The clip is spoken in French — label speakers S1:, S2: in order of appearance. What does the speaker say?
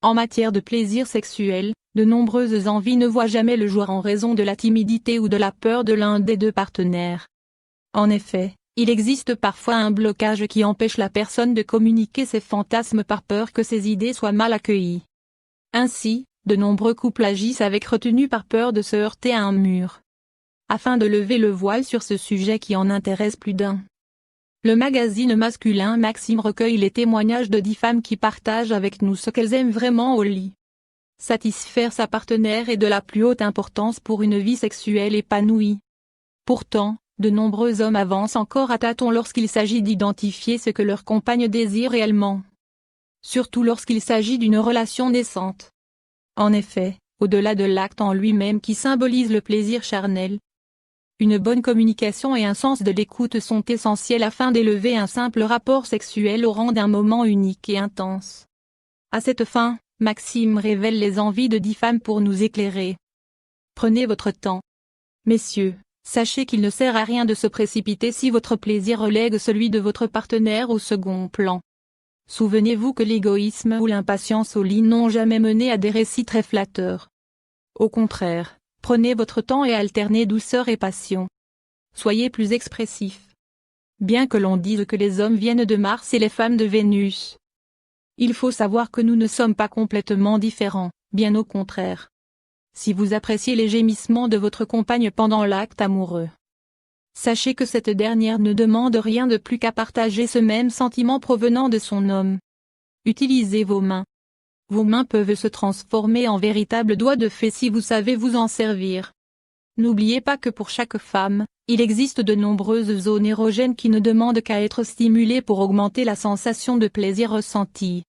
S1: En matière de plaisir sexuel, de nombreuses envies ne voient jamais le jour en raison de la timidité ou de la peur de l'un des deux partenaires. En effet, il existe parfois un blocage qui empêche la personne de communiquer ses fantasmes par peur que ses idées soient mal accueillies. Ainsi, de nombreux couples agissent avec retenue par peur de se heurter à un mur. Afin de lever le voile sur ce sujet qui en intéresse plus d'un, le magazine masculin Maxime recueille les témoignages de 10 femmes qui partagent avec nous ce qu'elles aiment vraiment au lit. Satisfaire sa partenaire est de la plus haute importance pour une vie sexuelle épanouie. Pourtant, de nombreux hommes avancent encore à tâtons lorsqu'il s'agit d'identifier ce que leur compagne désire réellement. Surtout lorsqu'il s'agit d'une relation naissante. En effet, au-delà de l'acte en lui-même qui symbolise le plaisir charnel, une bonne communication et un sens de l'écoute sont essentiels afin d'élever un simple rapport sexuel au rang d'un moment unique et intense. À cette fin, Maxime révèle les envies de 10 femmes pour nous éclairer. Prenez votre temps. Messieurs, sachez qu'il ne sert à rien de se précipiter si votre plaisir relègue celui de votre partenaire au second plan. Souvenez-vous que l'égoïsme ou l'impatience au lit n'ont jamais mené à des récits très flatteurs. Au contraire, prenez votre temps et alternez douceur et passion. Soyez plus expressifs. Bien que l'on dise que les hommes viennent de Mars et les femmes de Vénus, il faut savoir que nous ne sommes pas complètement différents, bien au contraire. Si vous appréciez les gémissements de votre compagne pendant l'acte amoureux, sachez que cette dernière ne demande rien de plus qu'à partager ce même sentiment provenant de son homme. Utilisez vos mains. Vos mains peuvent se transformer en véritables doigts de fée si vous savez vous en servir. N'oubliez pas que pour chaque femme, il existe de nombreuses zones érogènes qui ne demandent qu'à être stimulées pour augmenter la sensation de plaisir ressentie.